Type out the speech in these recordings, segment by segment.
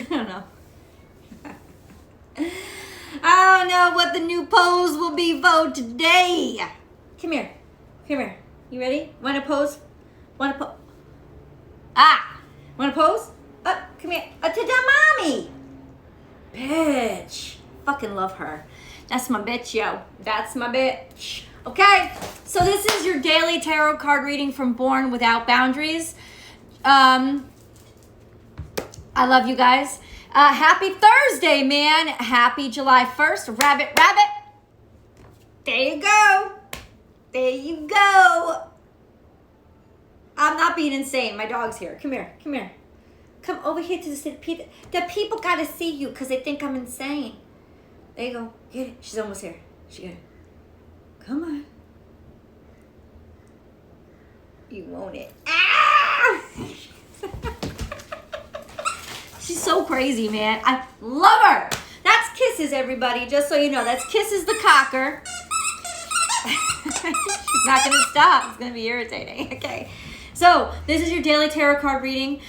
don't know. I don't know what the new pose will be for today. Come here. Come here. You ready? Want to pose? Want to pose? Want to pose? Come here. To the mommy. Bitch. Fucking love her. That's my bitch, yo. That's my bitch. Okay. So this is your daily tarot card reading from Born Without Boundaries. I love you guys. Happy Thursday, man. Happy July 1st. Rabbit. There you go. There you go. I'm not being insane. My dog's here. Come here. Come over here to the people. The people got to see you because they think I'm insane. There you go. Get it. She's almost here. She got it. Come on. You want it. Ah! She's so crazy, man. I love her. That's Kisses, everybody. Just so you know, that's Kisses the cocker. She's not going to stop. It's going to be irritating. Okay. So, this is your daily tarot card reading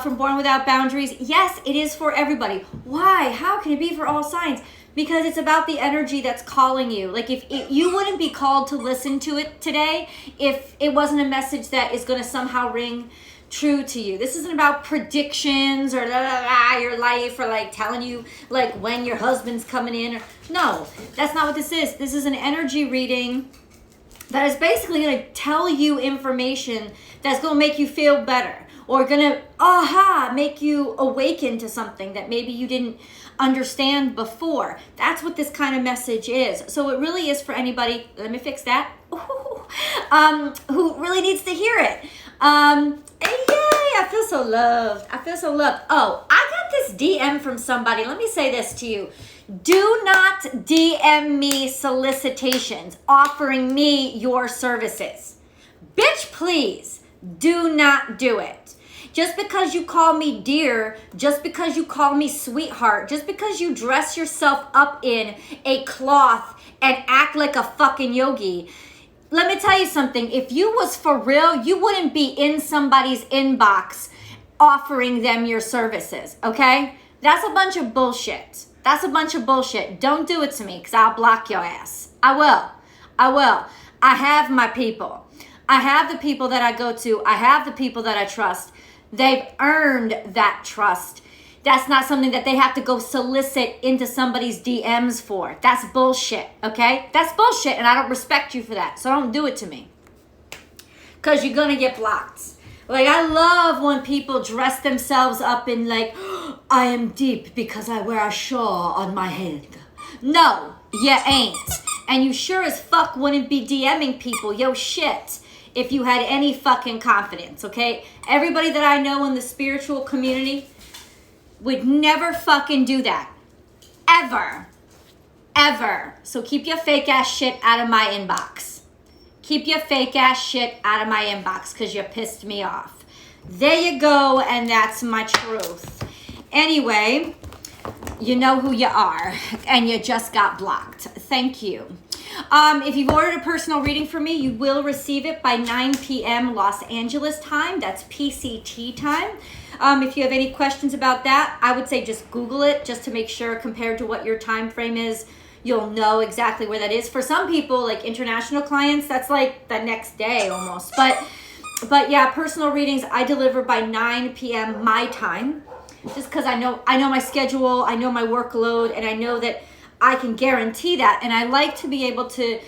from Born Without Boundaries. Yes, it is for everybody. Why? How can it be for all signs? Because it's about the energy that's calling you. Like, if you wouldn't be called to listen to it today if it wasn't a message that is going to somehow ring true to you. This isn't about predictions or your life or like telling you like when your husband's coming in. No, that's not what this is. This is an energy reading that is basically going to tell you information that's going to make you feel better or going to make you awaken to something that maybe you didn't understand before. That's what this kind of message is. So it really is for anybody, let me fix that, who really needs to hear it. Yay, I feel so loved. Oh, I got this DM from somebody. Let me say this to you. Do not DM me solicitations offering me your services. Bitch, please, do not do it. Just because you call me dear, just because you call me sweetheart, just because you dress yourself up in a cloth and act like a fucking yogi, let me tell you something. If you was for real, you wouldn't be in somebody's inbox offering them your services, okay? That's a bunch of bullshit. Don't do it to me because I'll block your ass. I will. I have my people. I have the people that I go to. I have the people that I trust. They've earned that trust. That's not something that they have to go solicit into somebody's DMs for. That's bullshit, okay? That's bullshit, and I don't respect you for that. So don't do it to me. Because you're going to get blocked. Like, I love when people dress themselves up in, like, I am deep because I wear a shawl on my head. No, you ain't. And you sure as fuck wouldn't be DMing people, yo shit, if you had any fucking confidence, okay? Everybody that I know in the spiritual community would never fucking do that. Ever. So keep your fake ass shit out of my inbox. Keep your fake ass shit out of my inbox because you pissed me off. There you go, and that's my truth. Anyway, you know who you are, and you just got blocked. Thank you. If you've ordered a personal reading from me, you will receive it by 9 p.m. Los Angeles time. That's PCT time. If you have any questions about that, I would say just Google it just to make sure compared to what your time frame is. You'll know exactly where that is. For some people, like international clients, that's like the next day almost. But yeah, personal readings I deliver by 9 p.m. my time, just because I know my schedule, I know my workload, and I know that I can guarantee that. And I like to be able to.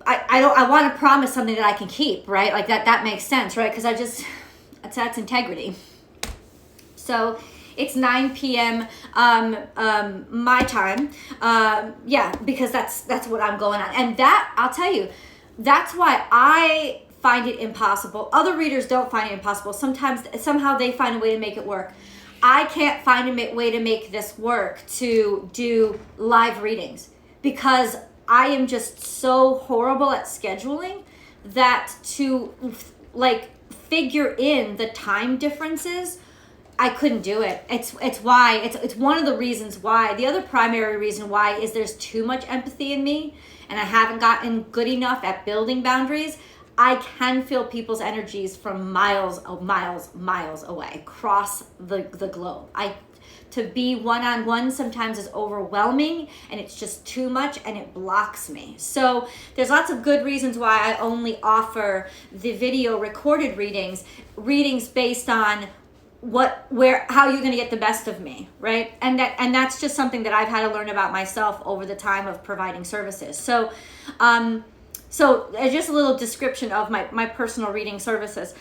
I want to promise something that I can keep, right? Like that makes sense, right? Because that's integrity. So it's 9 p.m. My time. Because that's what I'm going on. And that, I'll tell you, that's why I find it impossible. Other readers don't find it impossible. Somehow they find a way to make it work. I can't find a way to make this work to do live readings because I am just so horrible at scheduling that to like figure in the time differences, I couldn't do it. It's one of the reasons why. The other primary reason why is there's too much empathy in me and I haven't gotten good enough at building boundaries. I can feel people's energies from miles away, across the globe. To be one-on-one sometimes is overwhelming, and it's just too much, and it blocks me. So there's lots of good reasons why I only offer the video recorded readings based on how you're going to get the best of me, right? And that's just something that I've had to learn about myself over the time of providing services. So just a little description of my personal reading services.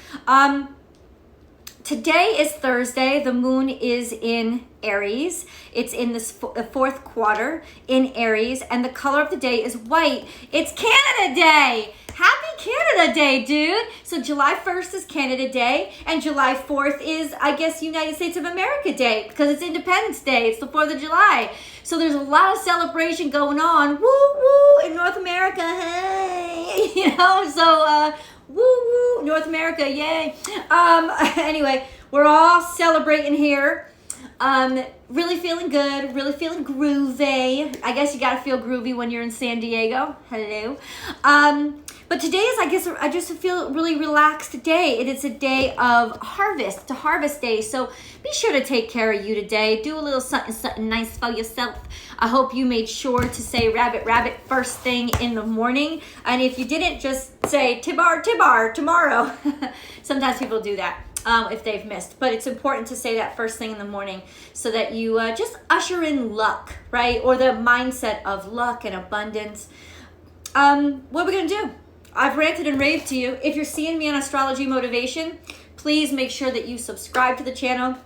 Today is Thursday. The moon is in Aries. It's in the fourth quarter in Aries, and the color of the day is white. It's Canada Day. Happy Canada Day, dude. So July 1st is Canada Day, and July 4th is, I guess, United States of America Day, because it's Independence Day. It's the 4th of July. So there's a lot of celebration going on. Woo, woo, in North America. Hey, woo, woo, North America, yay. Anyway, we're all celebrating here. Really feeling good, really feeling groovy. I guess you gotta feel groovy when you're in San Diego. Hello. But today is, I just feel really relaxed today. It is a day of harvest, harvest day. So be sure to take care of you today. Do a little something nice for yourself. I hope you made sure to say rabbit, rabbit first thing in the morning. And if you didn't, just say tibar, tibar tomorrow. Sometimes people do that if they've missed. But it's important to say that first thing in the morning so that you just usher in luck, right? Or the mindset of luck and abundance. What are we going to do? I've ranted and raved to you. If you're seeing me on Astrology Motivation, please make sure that you subscribe to the channel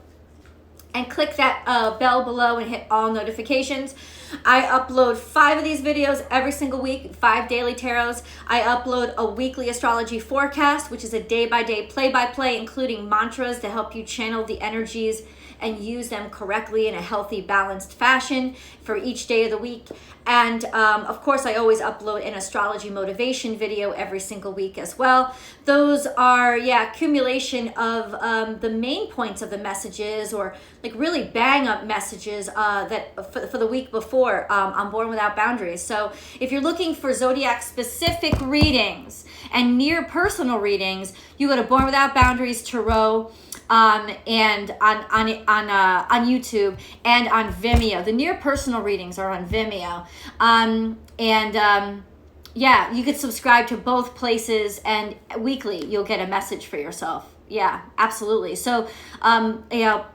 and click that bell below and hit all notifications. I upload 5 of these videos every single week, 5 daily tarots. I upload a weekly astrology forecast, which is a day-by-day, play-by-play, including mantras to help you channel the energies and use them correctly in a healthy, balanced fashion for each day of the week. And of course, I always upload an astrology motivation video every single week as well. Those are, accumulation of the main points of the messages, or like really bang up messages that for the week before on Born Without Boundaries. So if you're looking for zodiac specific readings and near personal readings, you go to Born Without Boundaries Tarot. And on YouTube and on Vimeo. The near personal readings are on Vimeo. You could subscribe to both places, and weekly you'll get a message for yourself. Yeah, absolutely. So,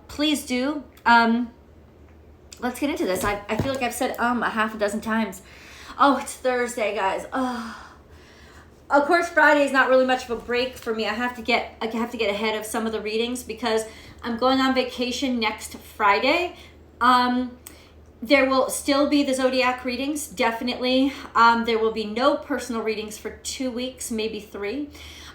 please do. Let's get into this. I feel like I've said a half a dozen times. Oh, it's Thursday, guys. Oh. Of course, Friday is not really much of a break for me. I have to get ahead of some of the readings because I'm going on vacation next Friday. There will still be the zodiac readings, definitely. There will be no personal readings for 2 weeks, maybe 3.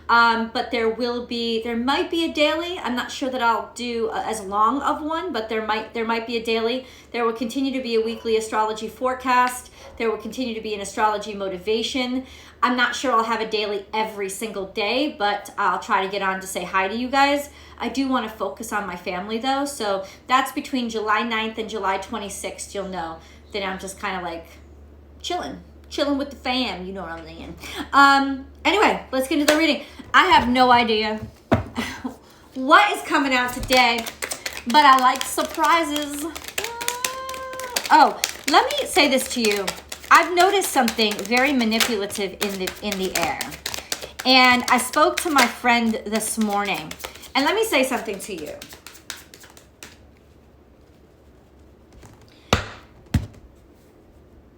But there might be a daily. I'm not sure that I'll do as long of one, but there might be a daily. There will continue to be a weekly astrology forecast. There will continue to be an astrology motivation. I'm not sure I'll have a daily every single day, but I'll try to get on to say hi to you guys. I do want to focus on my family though. So that's between July 9th and July 26th. You'll know that I'm just kind of like chilling with the fam. You know what I'm saying? Anyway, let's get into the reading. I have no idea what is coming out today, but I like surprises. Oh, let me say this to you. I've noticed something very manipulative in the air. And I spoke to my friend this morning. And let me say something to you.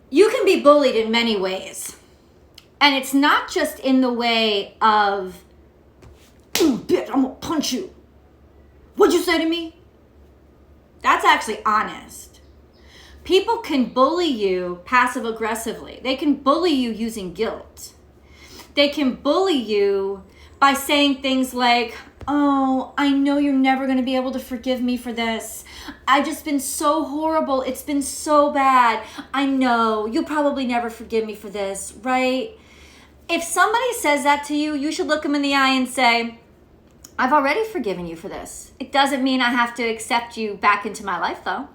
You can be bullied in many ways. And it's not just in the way of, "Ooh, bitch, I'm gonna punch you. What'd you say to me?" That's actually honest. People can bully you passive aggressively. They can bully you using guilt. They can bully you by saying things like, "Oh, I know you're never going to be able to forgive me for this. I've just been so horrible. It's been so bad. I know you'll probably never forgive me for this," right? If somebody says that to you, you should look them in the eye and say, "I've already forgiven you for this. It doesn't mean I have to accept you back into my life though.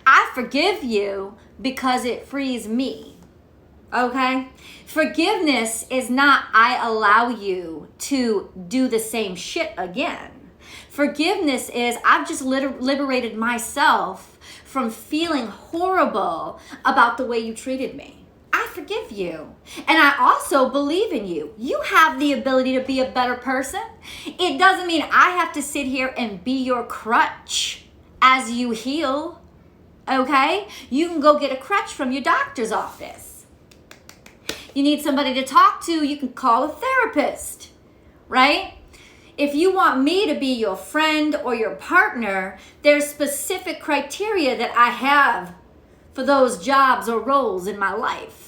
I forgive you because it frees me." Okay? Forgiveness is not I allow you to do the same shit again. Forgiveness is I've just liberated myself from feeling horrible about the way you treated me. I forgive you. And I also believe in you. You have the ability to be a better person. It doesn't mean I have to sit here and be your crutch as you heal. Okay? You can go get a crutch from your doctor's office. You need somebody to talk to, you can call a therapist, right? If you want me to be your friend or your partner, there's specific criteria that I have for those jobs or roles in my life.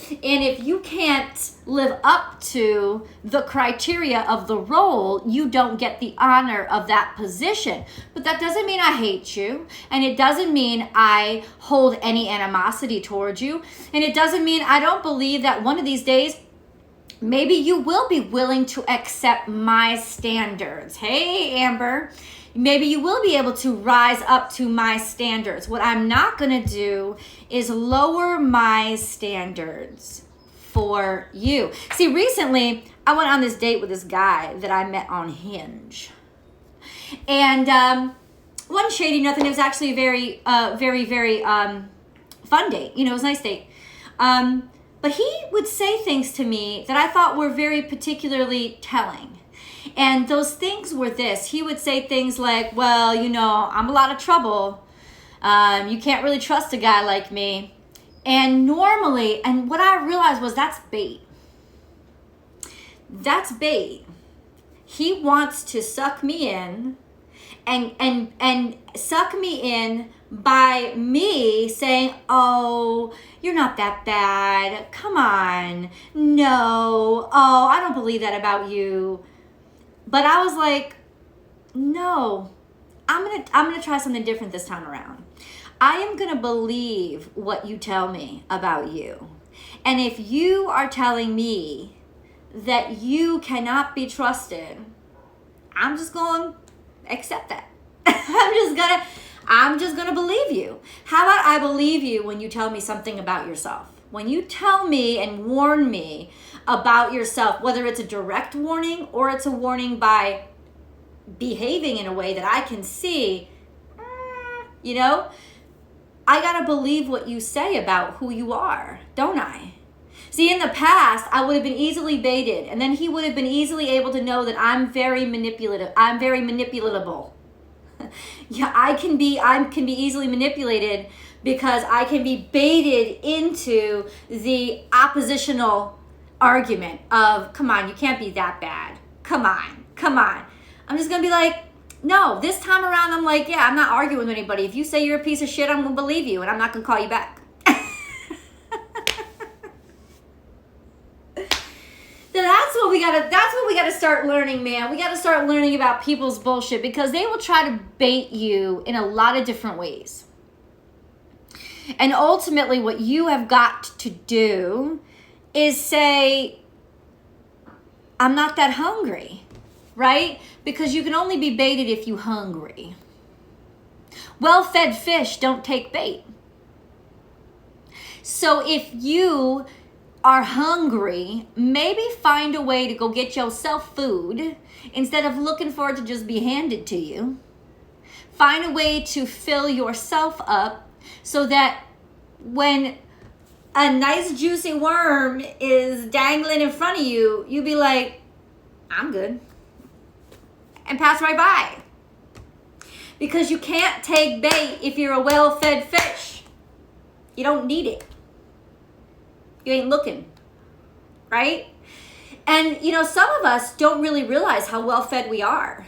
And if you can't live up to the criteria of the role, you don't get the honor of that position. But that doesn't mean I hate you. And it doesn't mean I hold any animosity towards you. And it doesn't mean I don't believe that one of these days, maybe you will be willing to accept my standards. Hey, Amber. Maybe you will be able to rise up to my standards. What I'm not going to do is lower my standards for you. See, recently I went on this date with this guy that I met on Hinge. And wasn't shady, nothing. It was actually a very fun date. You know, it was a nice date. But he would say things to me that I thought were very particularly telling. And those things were this. He would say things like, well, you know, I'm a lot of trouble. You can't really trust a guy like me. And normally, and what I realized was that's bait. That's bait. He wants to suck me in and suck me in by me saying, oh, you're not that bad. Come on. No. Oh, I don't believe that about you. But I was like, no, I'm gonna try something different this time around. I am gonna believe what you tell me about you. And if you are telling me that you cannot be trusted, I'm just gonna accept that. I'm just gonna believe you. How about I believe you when you tell me something about yourself? When you tell me and warn me about yourself, whether it's a direct warning or it's a warning by behaving in a way that I can see, you know, I gotta believe what you say about who you are, don't I? See, in the past, I would have been easily baited, and then he would have been easily able to know that I'm very manipulative. I'm very manipulatable. Yeah, I can be easily manipulated because I can be baited into the oppositional argument of, come on, you can't be that bad. Come on. I'm just going to be like, no, this time around, I'm like, yeah, I'm not arguing with anybody. If you say you're a piece of shit, I'm going to believe you, and I'm not going to call you back. So that's what we gotta start learning, man. We gotta start learning about people's bullshit because they will try to bait you in a lot of different ways. And ultimately what you have got to do is say, I'm not that hungry, right? Because you can only be baited if you're hungry. Well-fed fish don't take bait. So if you are hungry, maybe find a way to go get yourself food instead of looking for it to just be handed to you. Find a way to fill yourself up so that when a nice juicy worm is dangling in front of you, you be like, I'm good, and pass right by. Because you can't take bait if you're a well-fed fish. You don't need it. You ain't looking, right? And, you know, some of us don't really realize how well-fed we are.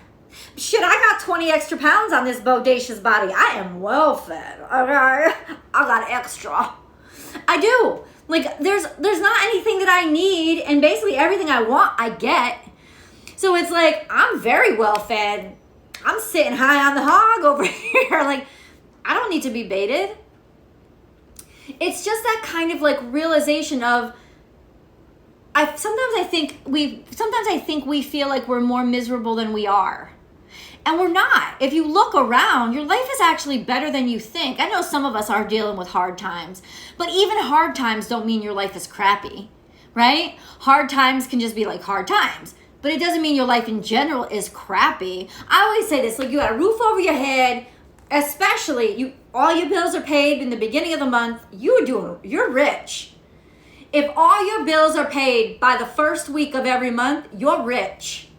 Shit, I got 20 extra pounds on this bodacious body. I am well-fed, okay? I got extra. I do. Like, there's not anything that I need, and basically everything I want, I get. So it's like, I'm very well-fed. I'm sitting high on the hog over here. Like, I don't need to be baited. It's just that kind of like realization of sometimes I think we feel like we're more miserable than we are. And we're not. If you look around, your life is actually better than you think. I know some of us are dealing with hard times, but even hard times don't mean your life is crappy, right? Hard times can just be like hard times. but it doesn't mean your life in general is crappy. I always say this, like you got a roof over your head, especially all your bills are paid in the beginning of the month, you're rich. If all your bills are paid by the first week of every month, you're rich.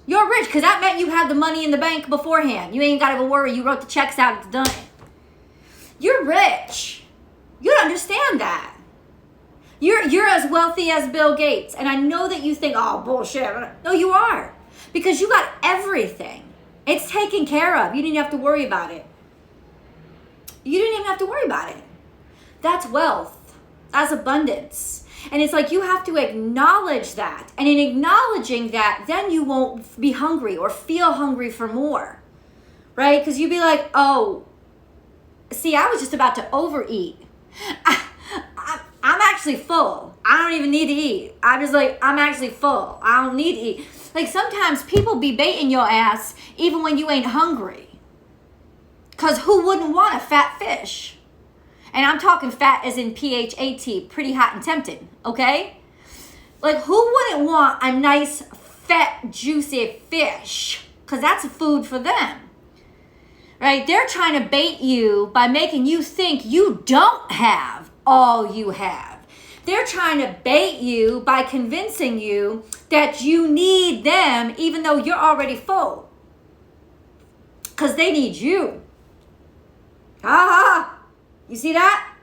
You're rich because that meant you had the money in the bank beforehand. You ain't got to worry. You wrote the checks out. It's done. You're rich. You don't understand that. You're as wealthy as Bill Gates. And I know that you think, oh, bullshit. No, you are. Because you got everything. It's taken care of. You didn't have to worry about it. You didn't even have to worry about it. That's wealth. That's abundance. And it's like you have to acknowledge that. And in acknowledging that, then you won't be hungry or feel hungry for more. Right? Because you'd be like, oh, see, I was just about to overeat. I'm actually full. I don't even need to eat. I'm just like, I'm actually full. I don't need to eat. Like sometimes people be baiting your ass even when you ain't hungry. Because who wouldn't want a fat fish? And I'm talking fat as in P-H-A-T, pretty hot and tempting, okay? Like who wouldn't want a nice, fat, juicy fish? Because that's food for them. Right? They're trying to bait you by making you think you don't have all you have. They're trying to bait you by convincing you that you need them even though you're already full. Because they need you. You see that?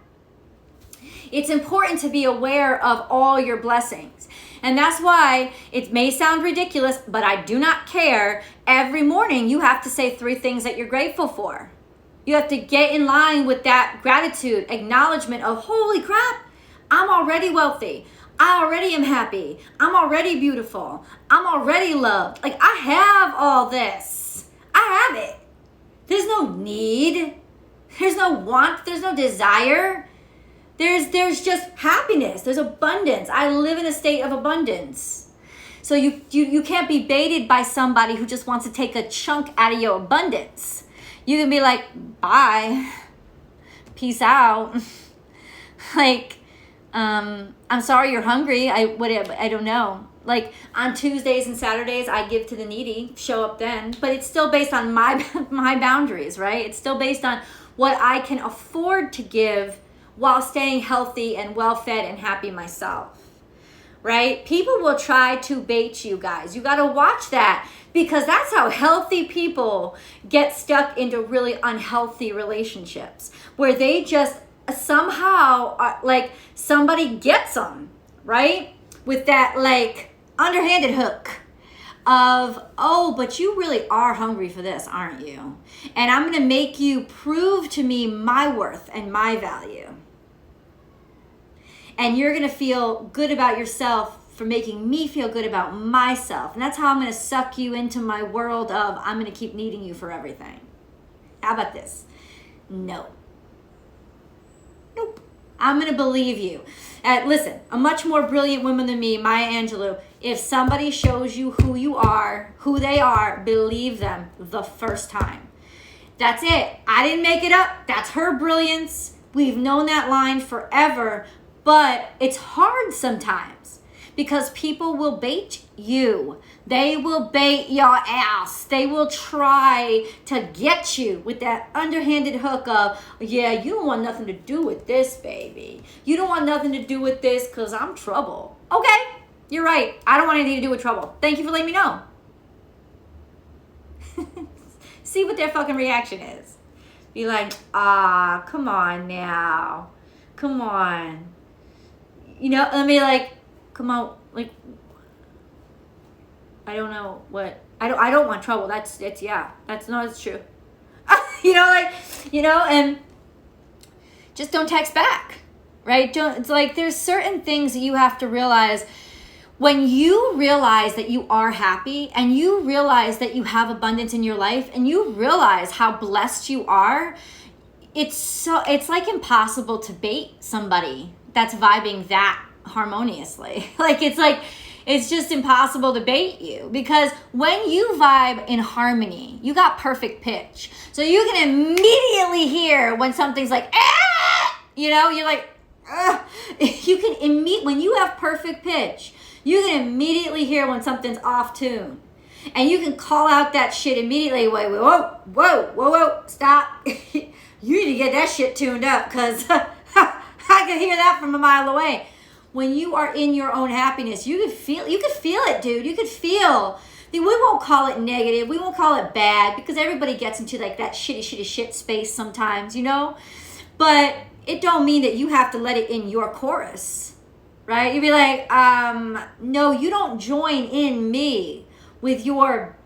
It's important to be aware of all your blessings. And that's why it may sound ridiculous, but I do not care. Every morning you have to say 3 things that you're grateful for. You have to get in line with that gratitude, acknowledgement of, holy crap, I'm already wealthy. I already am happy. I'm already beautiful. I'm already loved. Like I have all this. I have it. There's no need. There's no want. There's no desire. There's just happiness. There's abundance. I live in a state of abundance. So you can't be baited by somebody who just wants to take a chunk out of your abundance. You can be like, bye. Peace out. Like, I'm sorry you're hungry. I don't know. Like on Tuesdays and Saturdays, I give to the needy, show up then. But it's still based on my boundaries, right? It's still based on what I can afford to give while staying healthy and well-fed and happy myself, right? People will try to bait you guys. You got to watch that because that's how healthy people get stuck into really unhealthy relationships where they just somehow like somebody gets them, right? With that like underhanded hook of, oh, but you really are hungry for this, aren't you? And I'm going to make you prove to me my worth and my value. And you're going to feel good about yourself for making me feel good about myself. And that's how I'm going to suck you into my world of I'm going to keep needing you for everything. How about this? No. Nope. I'm going to believe you. Listen, a much more brilliant woman than me, Maya Angelou, if somebody shows you who you are, who they are, believe them the first time. That's it. I didn't make it up. That's her brilliance. We've known that line forever, but it's hard sometimes because people will bait you. They will bait your ass. They will try to get you with that underhanded hook of, yeah, you don't want nothing to do with this, baby. You don't want nothing to do with this because I'm trouble. Okay, you're right. I don't want anything to do with trouble. Thank you for letting me know. See what their fucking reaction is. Be like, come on now. Come on. You know, let me like, come on, like, I don't know what, I don't want trouble. It's true. And just don't text back, right? It's like, there's certain things that you have to realize when you realize that you are happy and you realize that you have abundance in your life and you realize how blessed you are. It's like impossible to bait somebody that's vibing that harmoniously. It's just impossible to bait you because when you vibe in harmony, you got perfect pitch. So you can immediately hear when something's like, you're like, you can when you have perfect pitch, You can immediately hear when something's off tune. And you can call out that shit immediately. Wait, whoa, stop. You need to get that shit tuned up, because I can hear that from a mile away. When you are in your own happiness, you could feel it, dude. You could feel. We won't call it negative. We won't call it bad, because everybody gets into like that shit space sometimes, you know? But it don't mean that you have to let it in your chorus, right? You'd be like, no, you don't join in me with your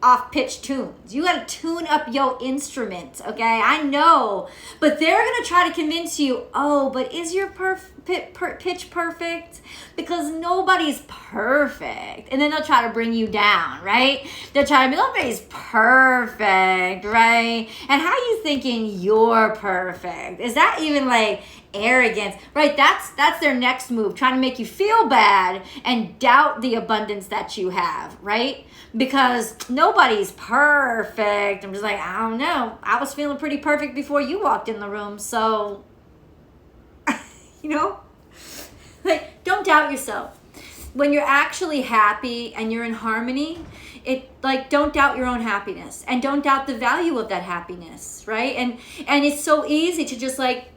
off-pitch tunes. You got to tune up your instruments, okay? I know, but they're going to try to convince you, oh, but is your pitch perfect? Because nobody's perfect. And then they'll try to bring you down, right? They'll try to be, nobody's perfect, right? And how are you thinking you're perfect? Is that even like arrogance, right? That's their next move, trying to make you feel bad and doubt the abundance that you have, right? Because nobody's perfect. I'm just like, I don't know. I was feeling pretty perfect before you walked in the room. So, you know, like, don't doubt yourself. When you're actually happy and you're in harmony, don't doubt your own happiness, and don't doubt the value of that happiness, right? And it's so easy to just like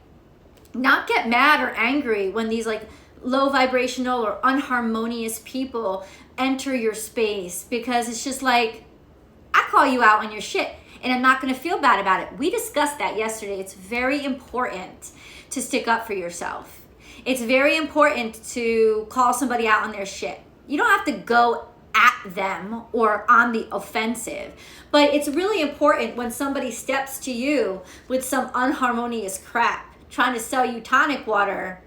not get mad or angry when these like low vibrational or unharmonious people enter your space, because it's just like, I call you out on your shit and I'm not going to feel bad about it. We discussed that yesterday. It's very important to stick up for yourself. It's very important to call somebody out on their shit. You don't have to go at them or on the offensive, but it's really important when somebody steps to you with some unharmonious crap, trying to sell you tonic water.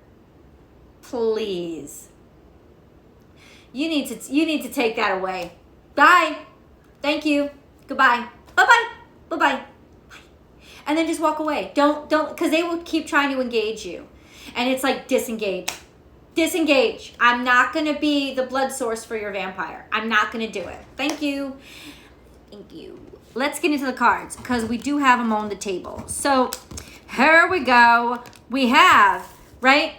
Please. You need to take that away. Bye. Thank you. Goodbye. Bye-bye. Bye-bye. Bye. And then just walk away. Don't, because they will keep trying to engage you. And it's like, disengage. Disengage. I'm not going to be the blood source for your vampire. I'm not going to do it. Thank you. Thank you. Let's get into the cards, because we do have them on the table. So here we go. We have, right?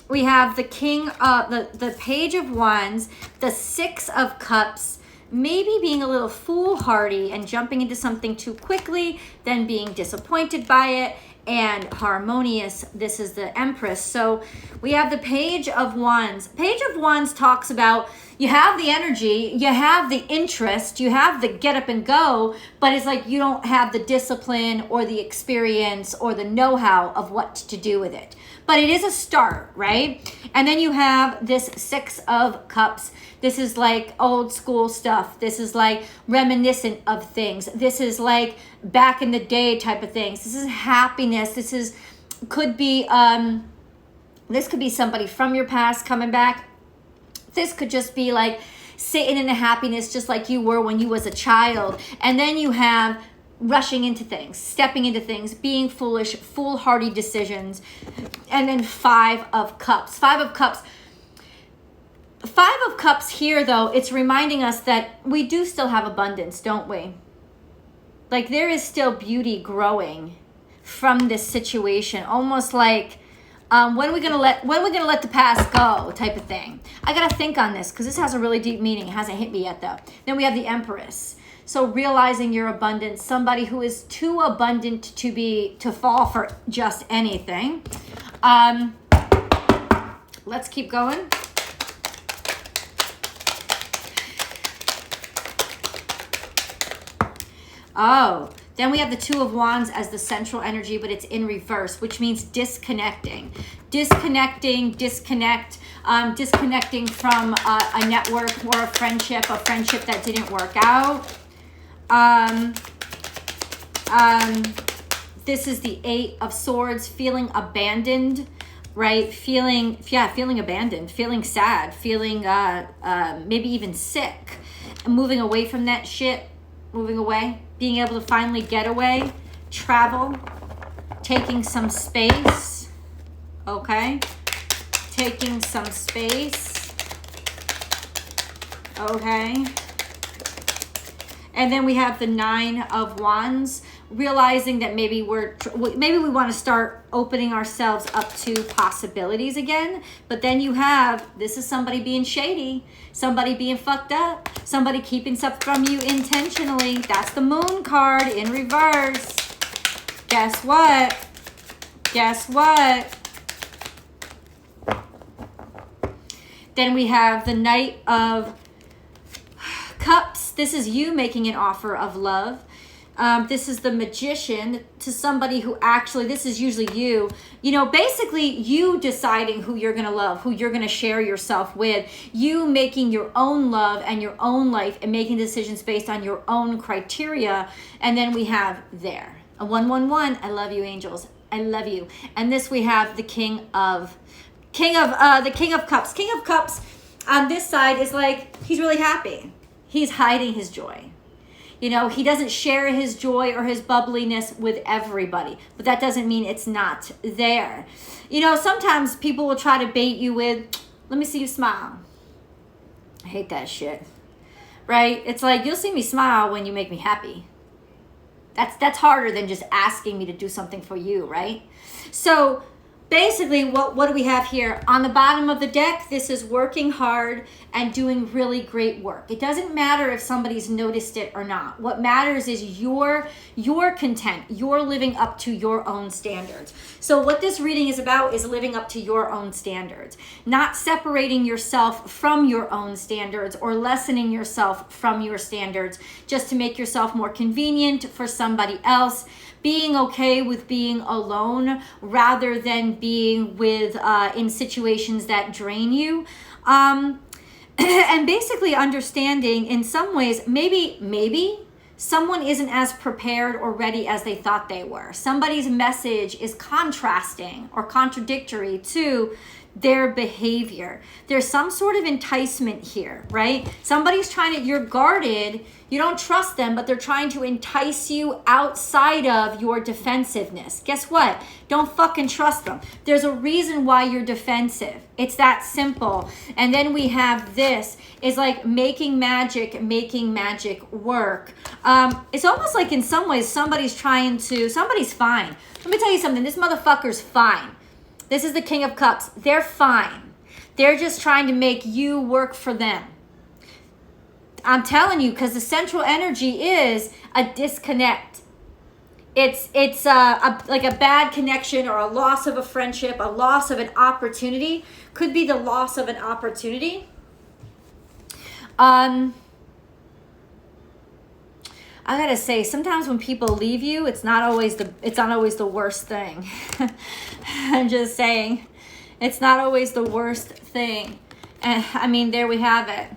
We have the King of the Page of Wands, the Six of Cups, maybe being a little foolhardy and jumping into something too quickly, then being disappointed by it, and harmonious. This is the Empress. So we have the Page of Wands. Page of Wands talks about, you have the energy, you have the interest, you have the get up and go, but it's like you don't have the discipline or the experience or the know-how of what to do with it. But it is a start, right? And then you have this Six of Cups. This is like old school stuff. This is like reminiscent of things. This is like back in the day type of things. This is happiness. This could be somebody from your past coming back. This could just be like sitting in the happiness just like you were when you was a child. And then you have rushing into things, stepping into things, being foolish, foolhardy decisions. And then Five of Cups. Five of Cups here, though, it's reminding us that we do still have abundance, don't we? Like, there is still beauty growing from this situation. Almost like, when are we gonna let the past go type of thing. I gotta think on this, because this has a really deep meaning. It hasn't hit me yet, though. Then we have the Empress. So realizing your abundance, somebody who is too abundant to fall for just anything. Let's keep going. Oh, then we have the Two of Wands as the central energy, but it's in reverse, which means disconnecting. Disconnecting from a network or a friendship that didn't work out. This is the Eight of Swords, feeling abandoned, right? Feeling abandoned, feeling sad, feeling maybe even sick, moving away from that shit, moving away, being able to finally get away, travel, taking some space, okay? Taking some space, okay? And then we have the Nine of Wands, realizing that maybe we want to start opening ourselves up to possibilities again. But then you have, this is somebody being shady, somebody being fucked up, somebody keeping stuff from you intentionally. That's the Moon card in reverse. Guess what? Guess what? Then we have the Knight of Cups. This is you making an offer of love. This is the Magician to somebody who actually, this is usually you. You know, basically you deciding who you're going to love, who you're going to share yourself with. You making your own love and your own life and making decisions based on your own criteria. And then we have there. A 111. I love you, angels. I love you. And this we have the King of Cups. King of Cups on this side is like, he's really happy. He's hiding his joy. You know, he doesn't share his joy or his bubbliness with everybody, but that doesn't mean it's not there. You know, sometimes people will try to bait you with, let me see you smile. I hate that shit, right? It's like, you'll see me smile when you make me happy. That's harder than just asking me to do something for you, right? So basically, what do we have here? On the bottom of the deck, this is working hard and doing really great work. It doesn't matter if somebody's noticed it or not. What matters is you're content. You're living up to your own standards. So what this reading is about is living up to your own standards, not separating yourself from your own standards or lessening yourself from your standards just to make yourself more convenient for somebody else. Being okay with being alone rather than being with in situations that drain you. And basically understanding in some ways, maybe someone isn't as prepared or ready as they thought they were. Somebody's message is contrasting or contradictory to their behavior. There's some sort of enticement here, right? Somebody's trying to, you're guarded, you don't trust them, but they're trying to entice you outside of your defensiveness. Guess what? Don't fucking trust them. There's a reason why you're defensive. It's that simple. And then we have this is like making magic work. It's almost like in some ways somebody's fine. Let me tell you something, this motherfucker's fine. This is the King of Cups. They're fine. They're just trying to make you work for them. I'm telling you, because the central energy is a disconnect. It's like a bad connection or a loss of a friendship, a loss of an opportunity. Could be the loss of an opportunity. I gotta say, sometimes when people leave you, it's not always the worst thing. I'm just saying, it's not always the worst thing. And I mean, there we have it.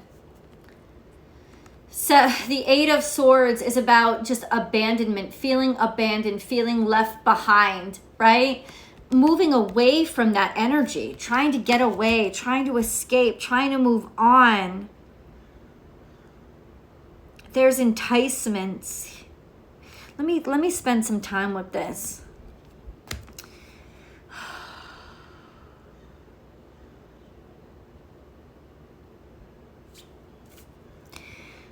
So the Eight of Swords is about just abandonment, feeling abandoned, feeling left behind, right? Moving away from that energy, trying to get away, trying to escape, trying to move on. There's enticements. Let me spend some time with this.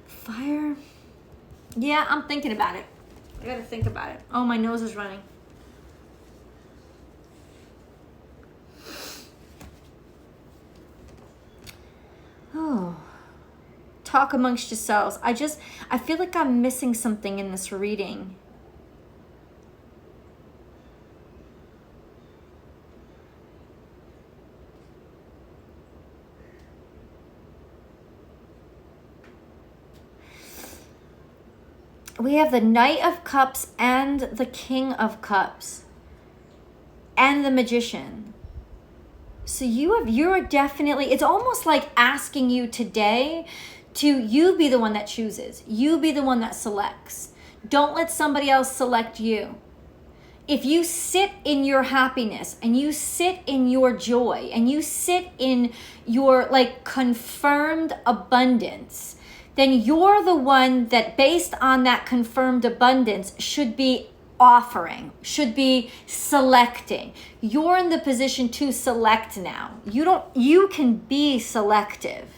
Fire. Yeah, I'm thinking about it. I gotta think about it. Oh, my nose is running. Oh. Talk amongst yourselves. I feel like I'm missing something in this reading. We have the Knight of Cups and the King of Cups and the Magician. So you're definitely, it's almost like asking you today to you be the one that chooses. You be the one that selects. Don't let somebody else select you. If you sit in your happiness and you sit in your joy and you sit in your like confirmed abundance, then you're the one that you on that confirmed abundance should be offering, should be selecting. You're in the position to select now. You can be selective.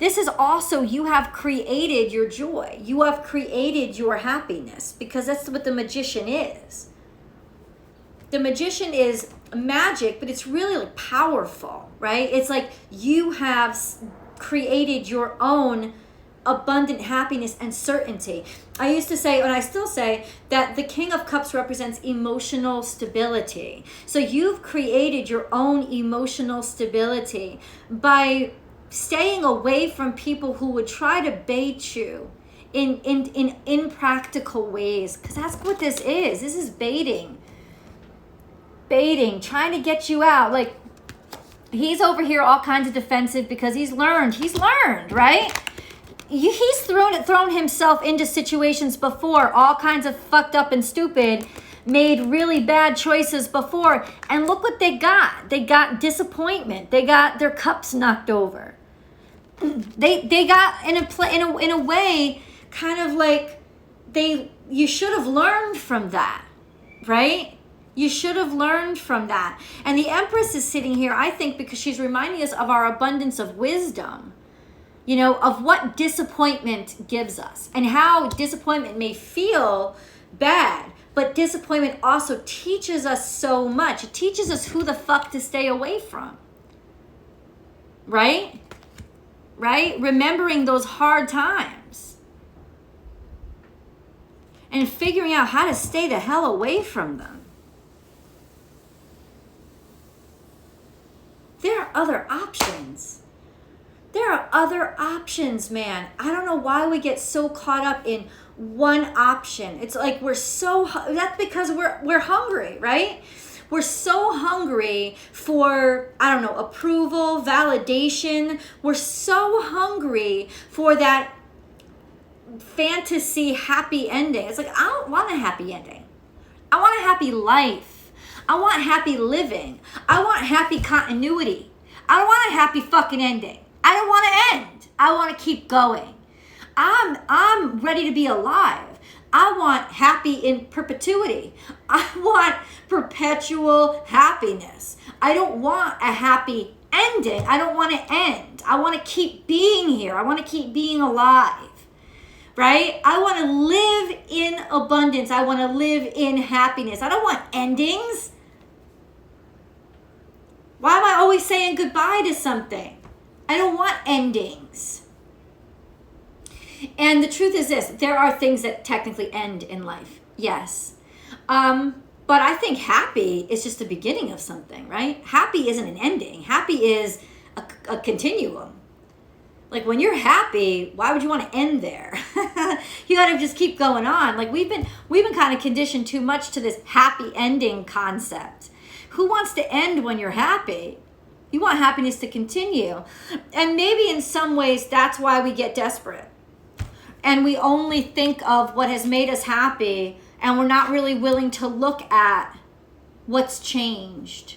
this is also, you have created your joy. You have created your happiness, because that's what the magician is. The magician is magic, but it's really like powerful, right? It's like you have created your own abundant happiness and certainty. I used to say, and I still say, that the King of Cups represents emotional stability. So you've created your own emotional stability by staying away from people who would try to bait you in impractical ways, because that's what this is. This is baiting, trying to get you out. Like, he's over here all kinds of defensive because he's learned, right? He's thrown himself into situations before, all kinds of fucked up and stupid, made really bad choices before, and look what they got. They got disappointment. They got their cups knocked over. They got in a way, kind of like you should have learned from that, right? You should have learned from that. And the Empress is sitting here, I think, because she's reminding us of our abundance of wisdom, you know, of what disappointment gives us and how disappointment may feel bad, but disappointment also teaches us so much. It teaches us who the fuck to stay away from, right? Remembering those hard times and figuring out how to stay the hell away from them. There are other options. There are other options, man. I don't know why we get so caught up in one option. It's like that's because we're hungry, right? We're so hungry for, I don't know, approval, validation. We're so hungry for that fantasy happy ending. It's like, I don't want a happy ending. I want a happy life. I want happy living. I want happy continuity. I don't want a happy fucking ending. I don't want to end. I want to keep going. I'm ready to be alive. I want happy in perpetuity. I want perpetual happiness. I don't want a happy ending. I don't want to end. I want to keep being here. I want to keep being alive. Right? I want to live in abundance. I want to live in happiness. I don't want endings. Why am I always saying goodbye to something? I don't want endings. And the truth is this, there are things that technically end in life. Yes. But I think happy is just the beginning of something, right? Happy isn't an ending. Happy is a continuum. Like, when you're happy, why would you want to end there? You got to just keep going on. Like, we've been kind of conditioned too much to this happy ending concept. Who wants to end when you're happy? You want happiness to continue. And maybe in some ways that's why we get desperate. And we only think of what has made us happy, and we're not really willing to look at what's changed.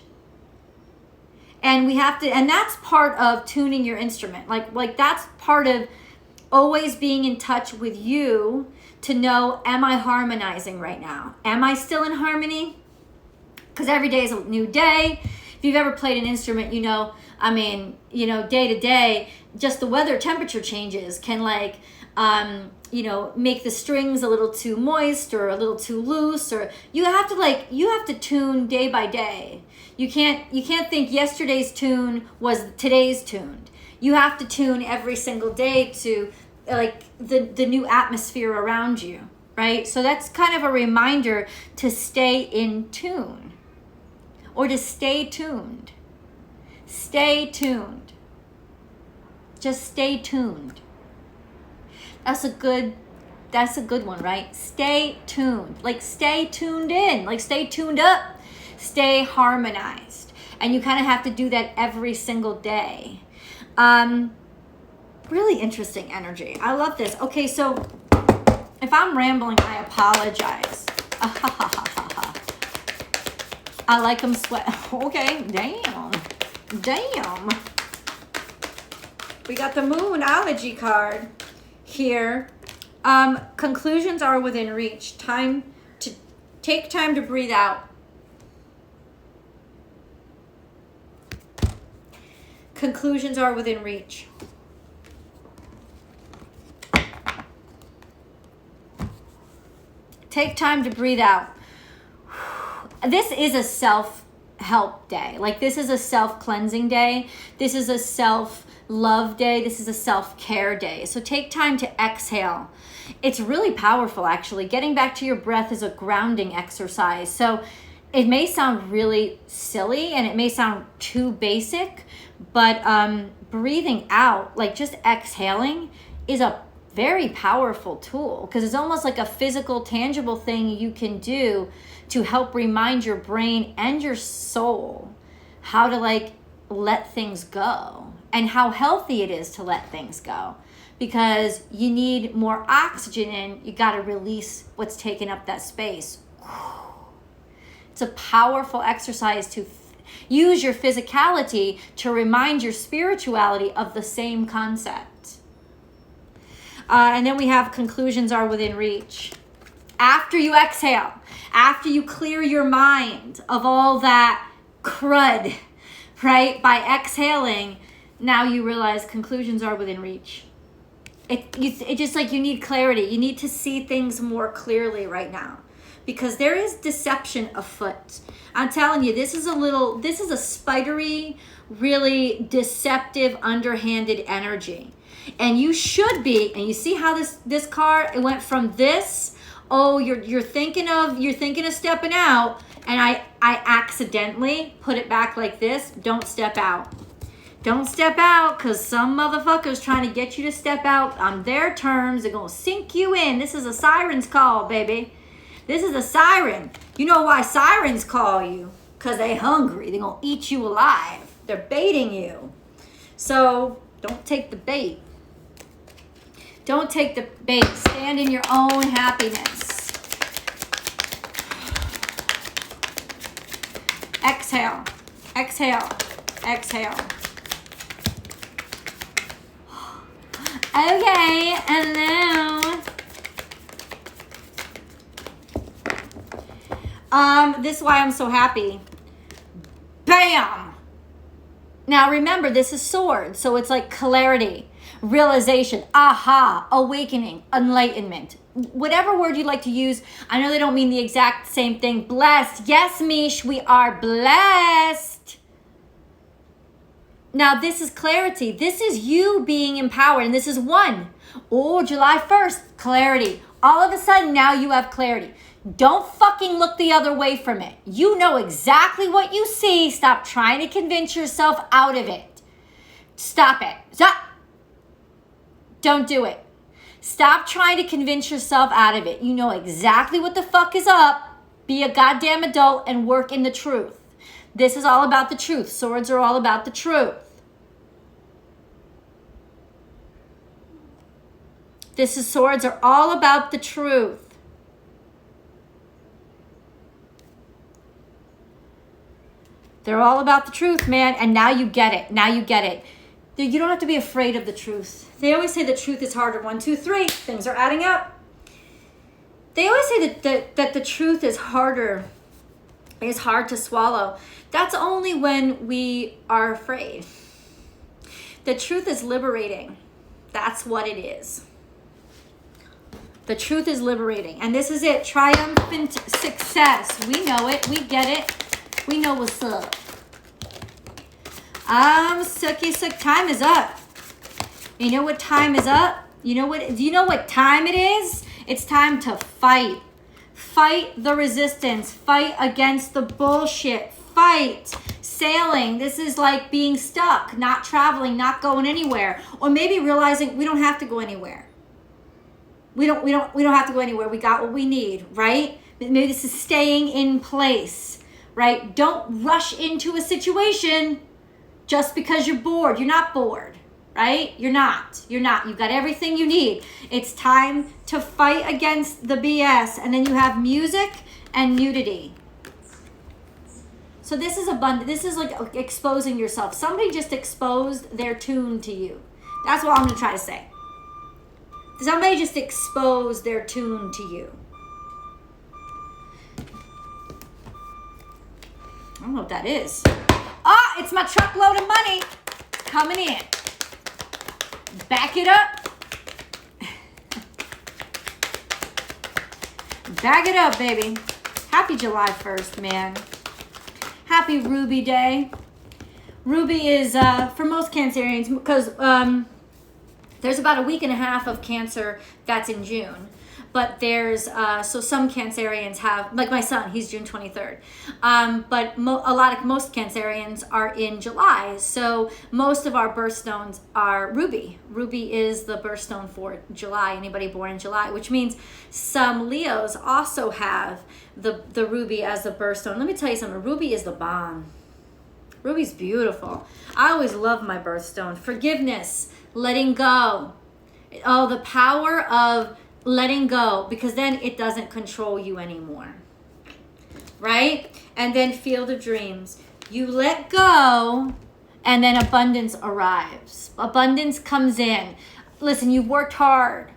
And we have to, and that's part of tuning your instrument. Like that's part of always being in touch with you to know, am I harmonizing right now? Am I still in harmony? Because every day is a new day. If you've ever played an instrument, day to day, just the weather temperature changes can make the strings a little too moist or a little too loose, or you have to tune day by day. You can't think yesterday's tune was today's tuned. You have to tune every single day to the new atmosphere around you, right? So that's kind of a reminder to stay in tune. Or to stay tuned. Stay tuned. Just stay tuned. That's a good one, right? Stay tuned. Like, stay tuned in. Like, stay tuned up. Stay harmonized. And you kind of have to do that every single day. Really interesting energy. I love this. Okay, so if I'm rambling, I apologize. I like them sweat. Okay, damn. We got the Moonology card here. Conclusions are within reach. Take time to breathe out. Conclusions are within reach. Take time to breathe out. This is a self-help day. Like, this is a self-cleansing day. This is a self-love day. This is a self-care day. So take time to exhale. It's really powerful, actually. Getting back to your breath is a grounding exercise. So it may sound really silly and it may sound too basic, but breathing out, like just exhaling, is a very powerful tool, because it's almost like a physical, tangible thing you can do to help remind your brain and your soul how to like let things go, and how healthy it is to let things go, because you need more oxygen in. You got to release what's taking up that space. It's a powerful exercise to use your physicality to remind your spirituality of the same concept. And then we have conclusions are within reach. After you exhale, after you clear your mind of all that crud, right? By exhaling, now you realize conclusions are within reach. It just like, you need clarity. You need to see things more clearly right now, because there is deception afoot. I'm telling you, this is a spidery, really deceptive, underhanded energy. And you should be, and you see how this card, it went from this, oh, you're thinking of stepping out, and I accidentally put it back like this. Don't step out. Don't step out, because some motherfuckers trying to get you to step out on their terms. They're going to sink you in. This is a siren's call, baby. This is a siren. You know why sirens call you? Because they're hungry. They're going to eat you alive. They're baiting you. So don't take the bait. Don't take the bait. Stand in your own happiness. Exhale. Exhale. Exhale. Okay, and now this is why I'm so happy. Bam! Now remember, this is swords, so it's like clarity, realization, aha, awakening, enlightenment. Whatever word you like to use. I know they don't mean the exact same thing. Blessed. Yes, Mish, we are blessed. Now, this is clarity. This is you being empowered. And this is one. Oh, July 1st, clarity. All of a sudden, now you have clarity. Don't fucking look the other way from it. You know exactly what you see. Stop trying to convince yourself out of it. Stop it. Stop. Don't do it. Stop trying to convince yourself out of it. You know exactly what the fuck is up. Be a goddamn adult and work in the truth. This is all about the truth. Swords are all about the truth. Swords are all about the truth. They're all about the truth, man. And now you get it. Now you get it. You don't have to be afraid of the truth. They always say the truth is harder. 1, 2, 3. Things are adding up. They always say that the truth is harder. It's hard to swallow. That's only when we are afraid. The truth is liberating. That's what it is. The truth is liberating. And this is it. Triumphant success. We know it. We get it. We know what's up. Sucky suck. Time is up. You know what time is up? Do you know what time it is? It's time to fight. Fight the resistance. Fight against the bullshit. Fight. Sailing. This is like being stuck, not traveling, not going anywhere. Or maybe realizing we don't have to go anywhere. We don't have to go anywhere. We got what we need, right? Maybe this is staying in place, right? Don't rush into a situation just because you're bored. You're not bored, right? You're not. You've got everything you need. It's time to fight against the BS. And then you have music and nudity. So this is abundant. This is like exposing yourself. Somebody just exposed their tune to you. That's what I'm going to try to say. Somebody just exposed their tune to you. I don't know what that is. Ah, it's my truckload of money coming in. Back it up. Bag it up, baby. Happy July 1st, man. Happy Ruby Day. Ruby is, for most Cancerians, because there's about a week and a half of Cancer that's in June. But there's, so some Cancerians have, like my son, he's June 23rd. But most Cancerians are in July. So most of our birthstones are Ruby. Ruby is the birthstone for July, anybody born in July, which means some Leos also have the Ruby as the birthstone. Let me tell you something, Ruby is the bomb. Ruby's beautiful. I always love my birthstone. Forgiveness, letting go. Oh, the power of letting go, because then it doesn't control you anymore, right? And then Field of Dreams, you let go and then abundance arrives. Abundance comes in. Listen, you've worked hard.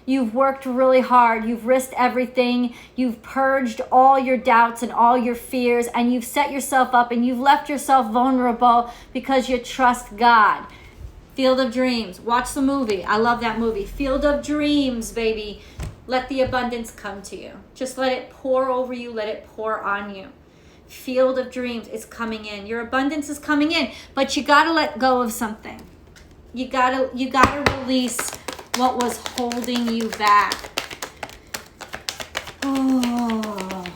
You've worked really hard. You've risked everything. You've purged all your doubts and all your fears, and you've set yourself up and you've left yourself vulnerable because you trust God. Field of Dreams. Watch the movie. I love that movie. Field of Dreams, baby. Let the abundance come to you. Just let it pour over you. Let it pour on you. Field of Dreams is coming in. Your abundance is coming in, but you got to let go of something. You got to release what was holding you back. Oh.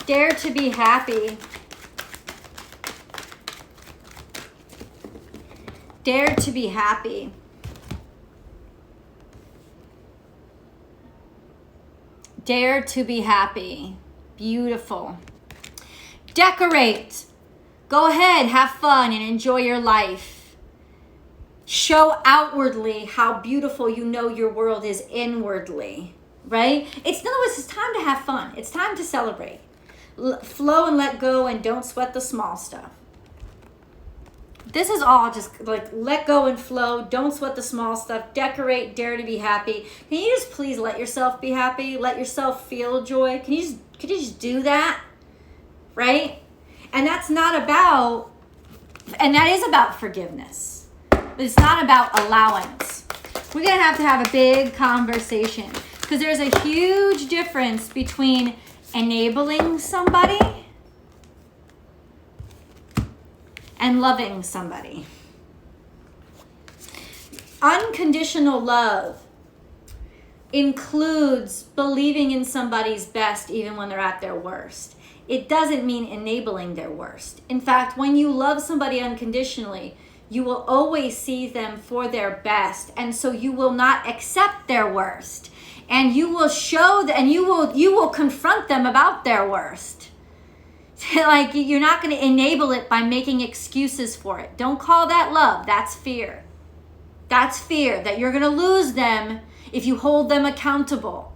Dare to be happy. Dare to be happy. Dare to be happy. Beautiful. Decorate. Go ahead, have fun and enjoy your life. Show outwardly how beautiful you know your world is inwardly, right? In other words, it's time to have fun. It's time to celebrate. Flow and let go, and don't sweat the small stuff. This is all just like let go and flow. Don't sweat the small stuff. Decorate. Dare to be happy. Can you just please let yourself be happy? Let yourself feel joy. Can you just do that? Right? And that's not about, and that is about forgiveness. But it's not about allowance. We're going to have a big conversation, because there's a huge difference between enabling somebody and loving somebody. Unconditional love includes believing in somebody's best even when they're at their worst. It doesn't mean enabling their worst. In fact, when you love somebody unconditionally, you will always see them for their best, and so you will not accept their worst, and you will show that, and you will confront them about their worst. Like, you're not going to enable it by making excuses for it. Don't call that love. That's fear. That's fear that you're going to lose them if you hold them accountable.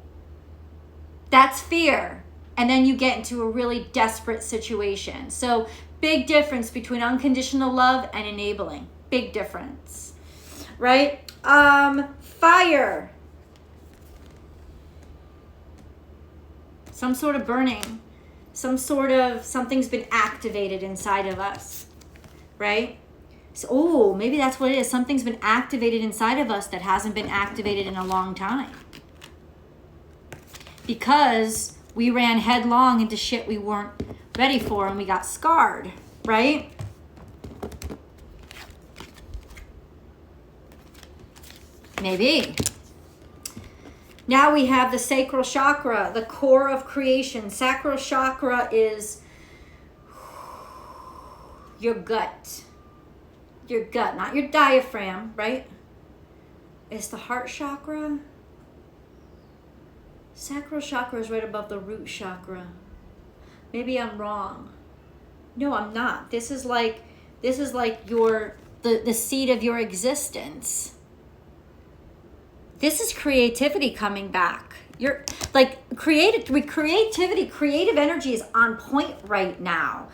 That's fear. And then you get into a really desperate situation. So big difference between unconditional love and enabling. Big difference, right? Fire. Some sort of burning. Something's been activated inside of us, right? So, maybe that's what it is. Something's been activated inside of us that hasn't been activated in a long time. Because we ran headlong into shit we weren't ready for, and we got scarred, right? Maybe. Now we have the sacral chakra, the core of creation. Sacral chakra is your gut. Your gut, not your diaphragm, right? It's the heart chakra. Sacral chakra is right above the root chakra. Maybe I'm wrong. No, I'm not. This is like the seed of your existence. This is creativity coming back. You're like creative energy is on point right now.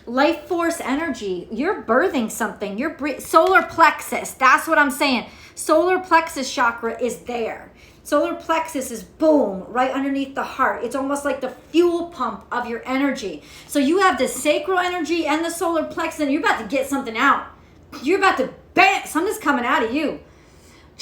Life force energy. You're birthing something. Solar plexus. That's what I'm saying. Solar plexus chakra is there. Solar plexus is boom, right underneath the heart. It's almost like the fuel pump of your energy. So you have the sacral energy and the solar plexus, and you're about to get something out. You're about to bam, something's coming out of you.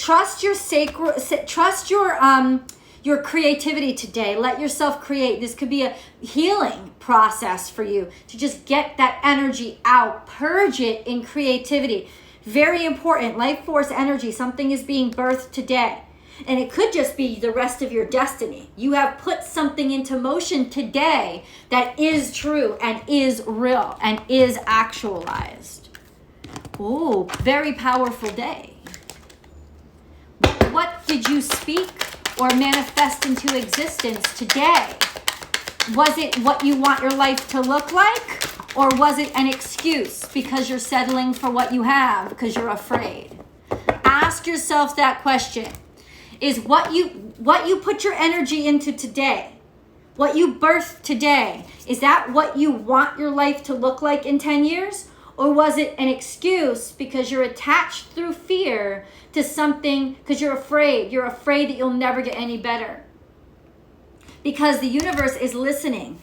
trust your your creativity today. Let yourself create. This could be a healing process for you to just get that energy out, purge it in creativity. Very important. Life force energy. Something is being birthed today. And it could just be the rest of your destiny. You have put something into motion today that is true and is real and is actualized. Ooh, very powerful day. What did you speak or manifest into existence today? Was it what you want your life to look like? Or was it an excuse because you're settling for what you have because you're afraid? Ask yourself that question. Is what you put your energy into today, what you birthed today, is that what you want your life to look like in 10 years? Or was it an excuse because you're attached through fear to something because you're afraid? You're afraid that you'll never get any better. Because the universe is listening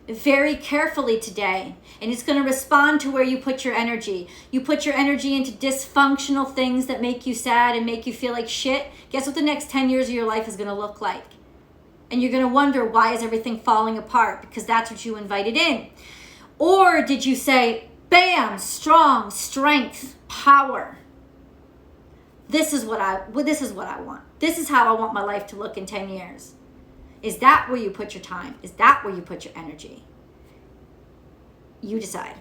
very carefully today, and it's going to respond to where you put your energy. You put your energy into dysfunctional things that make you sad and make you feel like shit. Guess what the next 10 years of your life is going to look like? And you're going to wonder, why is everything falling apart? Because that's what you invited in. Or did you say, bam, strong, strength, power. This is what I want. This is how I want my life to look in 10 years. Is that where you put your time? Is that where you put your energy? You decide.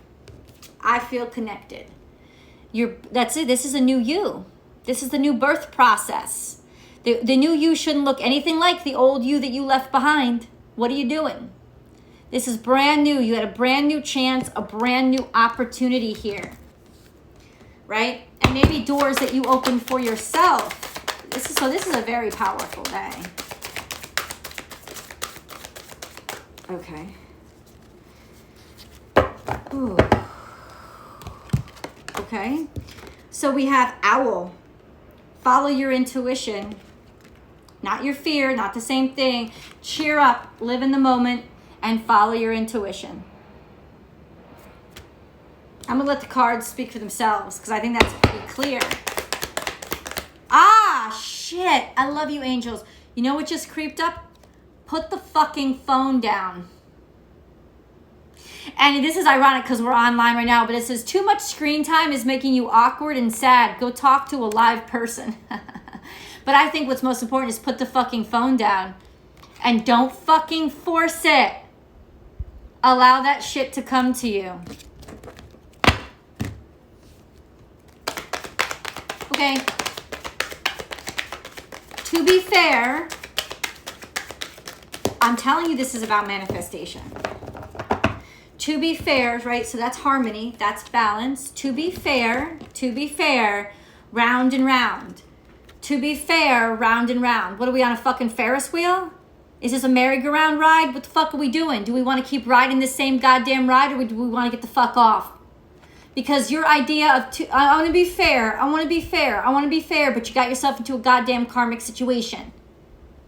I feel connected. That's it. This is a new you. This is the new birth process. The new you shouldn't look anything like the old you that you left behind. What are you doing? This is brand new. You had a brand new chance, a brand new opportunity here. Right? And maybe doors that you opened for yourself. This is a very powerful day. Okay. Ooh. Okay. So we have owl. Follow your intuition. Not your fear, not the same thing. Cheer up, live in the moment, and follow your intuition. I'm going to let the cards speak for themselves because I think that's pretty clear. Ah, shit. I love you, angels. You know what just creeped up? Put the fucking phone down. And this is ironic because we're online right now, but it says too much screen time is making you awkward and sad. Go talk to a live person. But I think what's most important is put the fucking phone down. And don't fucking force it. Allow that shit to come to you. Okay. To be fair, I'm telling you this is about manifestation. To be fair, right? So that's harmony. That's balance. To be fair, round and round. To be fair, round and round. What are we on, a fucking Ferris wheel? Is this a merry-go-round ride? What the fuck are we doing? Do we want to keep riding the same goddamn ride, or do we want to get the fuck off? Because your idea of, I want to be fair, but you got yourself into a goddamn karmic situation.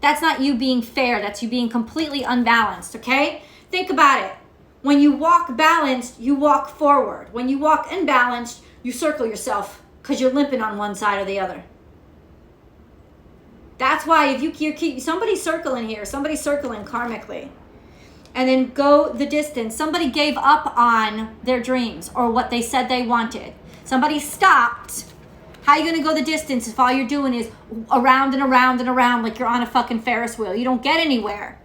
That's not you being fair. That's you being completely unbalanced, okay? Think about it. When you walk balanced, you walk forward. When you walk imbalanced, you circle yourself because you're limping on one side or the other. That's why if you keep somebody circling here, somebody circling karmically, and then go the distance. Somebody gave up on their dreams or what they said they wanted. Somebody stopped. How are you going to go the distance if all you're doing is around and around and around like you're on a fucking Ferris wheel? You don't get anywhere.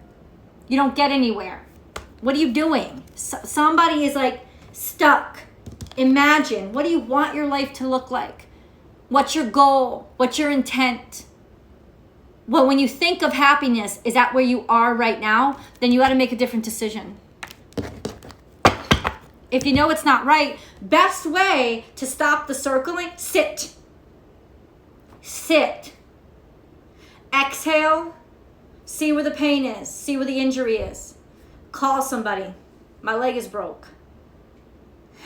What are you doing? Somebody is like stuck. Imagine, what do you want your life to look like? What's your goal? What's your intent? Well, when you think of happiness, is that where you are right now? Then you got to make a different decision. If you know it's not right, best way to stop the circling, sit. Sit. Exhale. See where the pain is. See where the injury is. Call somebody. My leg is broke.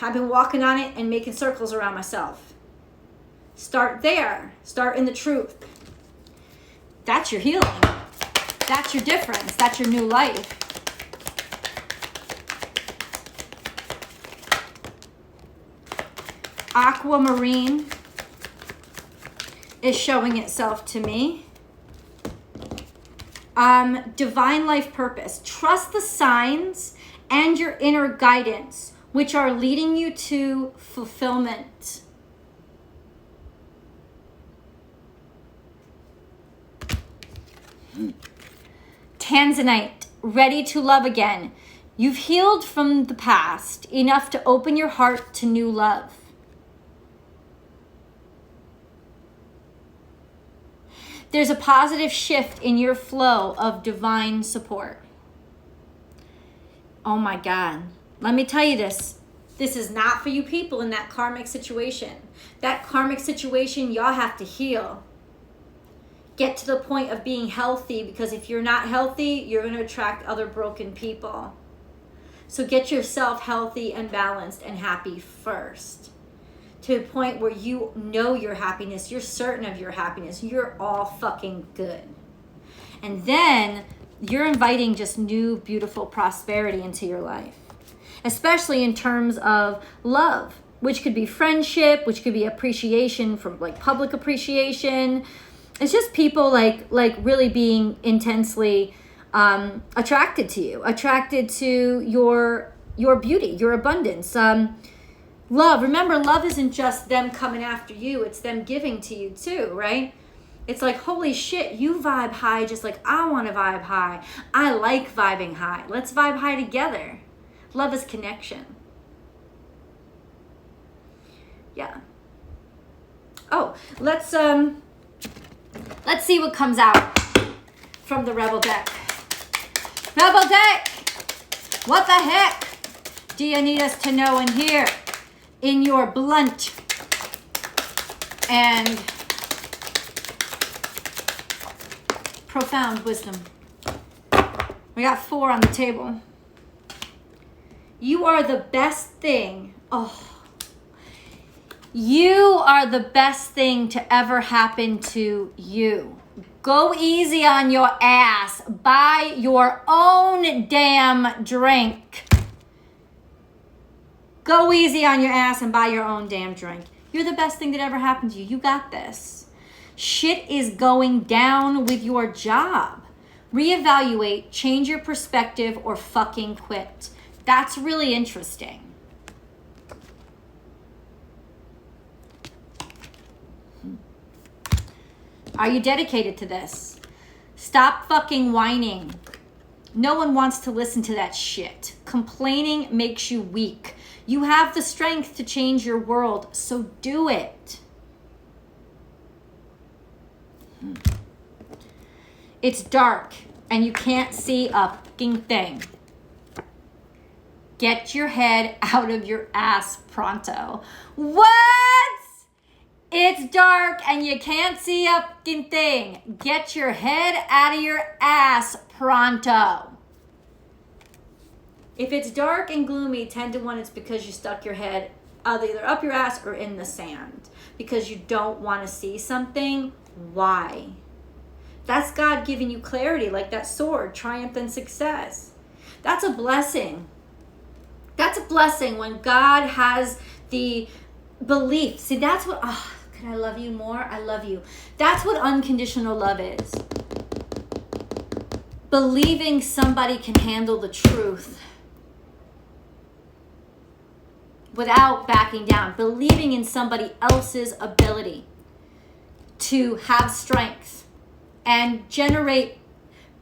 I've been walking on it and making circles around myself. Start there. Start in the truth. That's your healing. That's your difference. That's your new life. Aquamarine. is showing itself to me. Divine life purpose. Trust the signs and your inner guidance, which are leading you to fulfillment. Tanzanite, ready to love again. You've healed from the past enough to open your heart to new love. There's a positive shift in your flow of divine support. Oh my God. Let me tell you this. This is not for you people in that karmic situation. That karmic situation, y'all have to heal. Get to the point of being healthy, because if you're not healthy, you're going to attract other broken people. So get yourself healthy and balanced and happy first. To the point where you know your happiness, you're certain of your happiness, you're all fucking good. And then you're inviting just new, beautiful prosperity into your life. Especially in terms of love, which could be friendship, which could be appreciation from like public appreciation. It's just people like really being intensely attracted to you, attracted to your beauty, your abundance. Love, remember, love isn't just them coming after you, it's them giving to you too, right? It's like, holy shit, you vibe high just like I want to vibe high. I like vibing high. Let's vibe high together. Love is connection. Yeah. Oh, let's see what comes out from the Rebel deck. Rebel deck, what the heck do you need us to know and hear in your blunt and profound wisdom? We got 4 on the table. You are the best thing. Oh. You are the best thing to ever happen to you. Go easy on your ass. Buy your own damn drink. Go easy on your ass and buy your own damn drink. You're the best thing that ever happened to you. You got this. Shit is going down with your job. Reevaluate, change your perspective, or fucking quit. That's really interesting. Are you dedicated to this? Stop fucking whining. No one wants to listen to that shit. Complaining makes you weak. You have the strength to change your world, so do it. It's dark and you can't see a fucking thing. Get your head out of your ass pronto. What? It's dark and you can't see a fucking thing. Get your head out of your ass pronto. If it's dark and gloomy, 10 to 1, it's because you stuck your head either up your ass or in the sand. Because you don't want to see something. Why? That's God giving you clarity, like that sword, triumph and success. That's a blessing. That's a blessing when God has the belief. See, that's what, can I love you more? I love you. That's what unconditional love is. Believing somebody can handle the truth without backing down. Believing in somebody else's ability to have strength and generate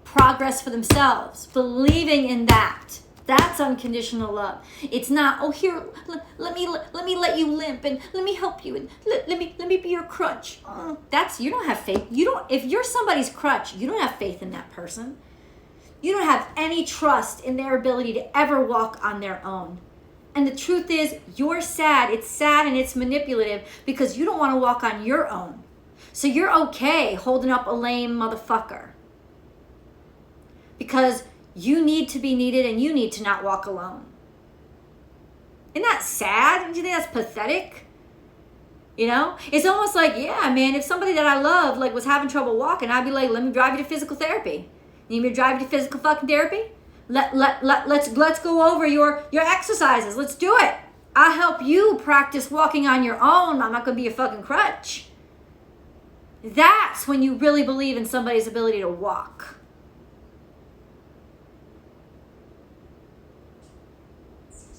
progress for themselves. Believing in that. That's unconditional love. It's not, oh, here, let me let you limp and let me help you and let me be your crutch. That's, you don't have faith. If you're somebody's crutch, you don't have faith in that person. You don't have any trust in their ability to ever walk on their own. And the truth is, you're sad. It's sad and it's manipulative because you don't want to walk on your own. So you're okay holding up a lame motherfucker. Because you need to be needed and you need to not walk alone. Isn't that sad? Don't you think that's pathetic? You know? It's almost like, yeah, man, if somebody that I love like was having trouble walking, I'd be like, let me drive you to physical therapy. You need me to drive you to physical fucking therapy? Let's go over your exercises. Let's do it. I'll help you practice walking on your own. I'm not going to be a fucking crutch. That's when you really believe in somebody's ability to walk.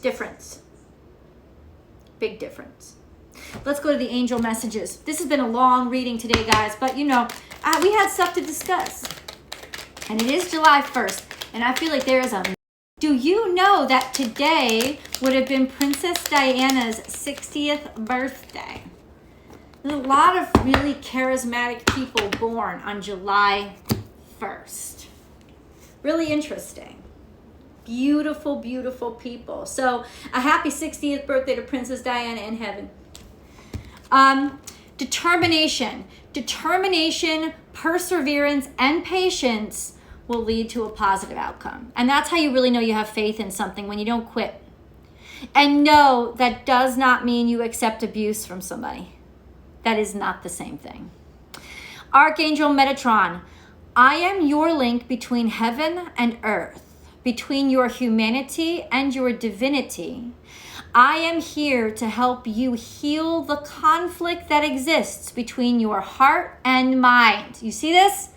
Difference. Big difference. Let's go to the angel messages. This has been a long reading today, guys, but we had stuff to discuss. And it is July 1st, and I feel like there is a... Do you know that today would have been Princess Diana's 60th birthday? There's a lot of really charismatic people born on July 1st. Really interesting. Beautiful, beautiful people. So a happy 60th birthday to Princess Diana in heaven. Determination, perseverance, and patience will lead to a positive outcome. And that's how you really know you have faith in something, when you don't quit. And no, that does not mean you accept abuse from somebody. That is not the same thing. Archangel Metatron, I am your link between heaven and earth, between your humanity and your divinity. I am here to help you heal the conflict that exists between your heart and mind. You see this?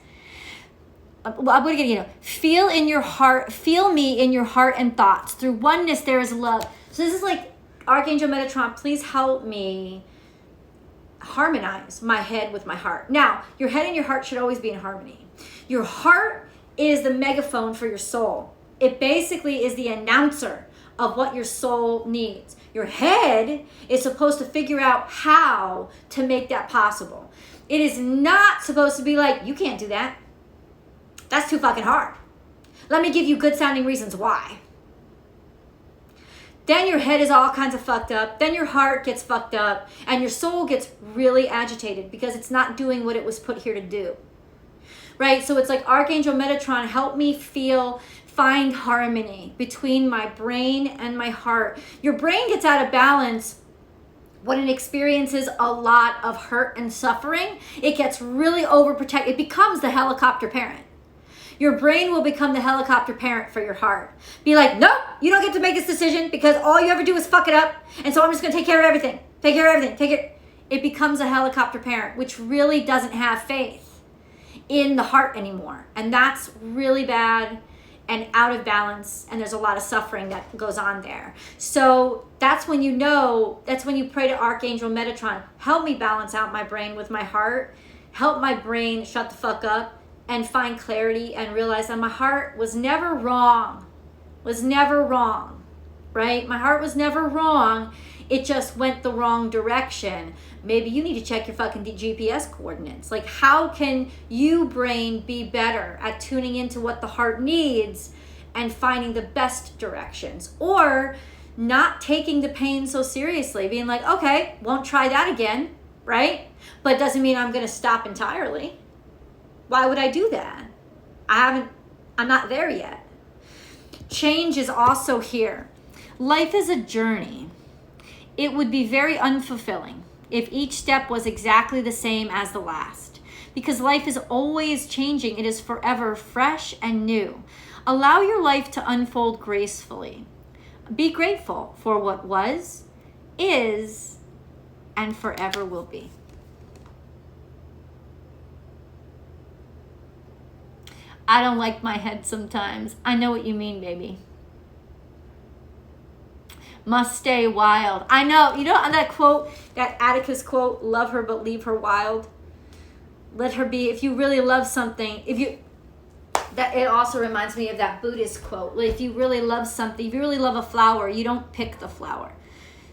I'm going to get feel in your heart, feel me in your heart and thoughts. Through oneness, there is love. So this is like, Archangel Metatron, please help me harmonize my head with my heart. Now, your head and your heart should always be in harmony. Your heart is the megaphone for your soul. It basically is the announcer of what your soul needs. Your head is supposed to figure out how to make that possible. It is not supposed to be like, you can't do that. That's too fucking hard. Let me give you good sounding reasons why. Then your head is all kinds of fucked up. Then your heart gets fucked up. And your soul gets really agitated because it's not doing what it was put here to do. Right? So it's like, Archangel Metatron, help me find harmony between my brain and my heart. Your brain gets out of balance when it experiences a lot of hurt and suffering. It gets really overprotected. It becomes the helicopter parent. Your brain will become the helicopter parent for your heart. Be like, nope, you don't get to make this decision because all you ever do is fuck it up. And so I'm just going to take care of everything. It becomes a helicopter parent, which really doesn't have faith in the heart anymore. And that's really bad and out of balance. And there's a lot of suffering that goes on there. So that's when you pray to Archangel Metatron, help me balance out my brain with my heart. Help my brain shut the fuck up and find clarity and realize that my heart was never wrong. Right? My heart was never wrong. It just went the wrong direction. Maybe you need to check your fucking GPS coordinates. Like, how can you, brain, be better at tuning into what the heart needs and finding the best directions? Or not taking the pain so seriously, being like, okay, won't try that again, right? But it doesn't mean I'm going to stop entirely. Why would I do that? I'm not there yet. Change is also here. Life is a journey. It would be very unfulfilling if each step was exactly the same as the last, because life is always changing. It is forever fresh and new. Allow your life to unfold gracefully. Be grateful for what was, is, and forever will be. I don't like my head sometimes. I know what you mean, baby. Must stay wild. I know. You know that quote, that Atticus quote, love her but leave her wild? Let her be. If you really love something, that it also reminds me of that Buddhist quote. If you really love something, if you really love a flower, you don't pick the flower.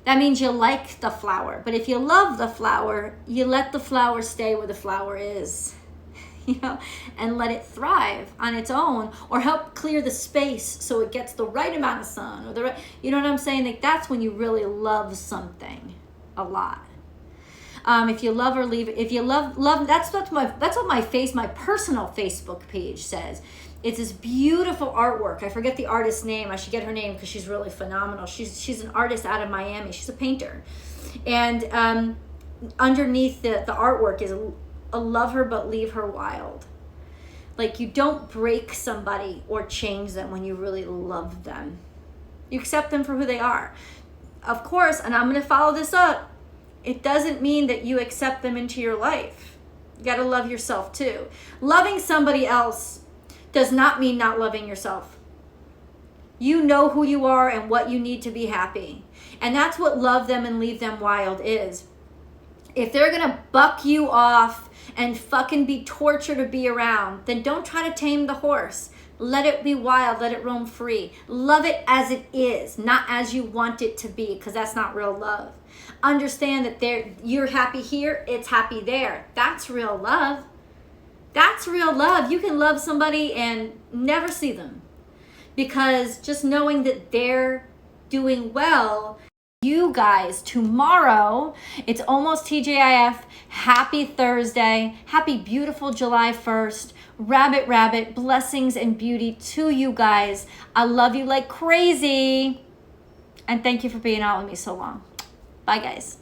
That means you like the flower. But if you love the flower, you let the flower stay where the flower is. And let it thrive on its own, or help clear the space so it gets the right amount of sun, or you know what I'm saying? Like, that's when you really love something a lot. If you love or leave, if you love, that's what my personal Facebook page says. It's this beautiful artwork. I forget the artist's name. I should get her name because she's really phenomenal. She's an artist out of Miami. She's a painter, and underneath the artwork is a love her but leave her wild. Like, you don't break somebody or change them when you really love them. You accept them for who they are. Of course, and I'm going to follow this up, it doesn't mean that you accept them into your life. You got to love yourself too. Loving somebody else does not mean not loving yourself. You know who you are and what you need to be happy. And that's what love them and leave them wild is. If they're going to buck you off and fucking be torture to be around, then don't try to tame the horse. Let it be wild. Let it roam free. Love it as it is, not as you want it to be, because that's not real love. Understand that you're happy here, it's happy there. That's real love. That's real love. You can love somebody and never see them, because just knowing that they're doing well. You guys, tomorrow, it's almost TGIF. Happy Thursday. Happy beautiful July 1st. Rabbit, blessings and beauty to you guys. I love you like crazy. And thank you for being out with me so long. Bye, guys.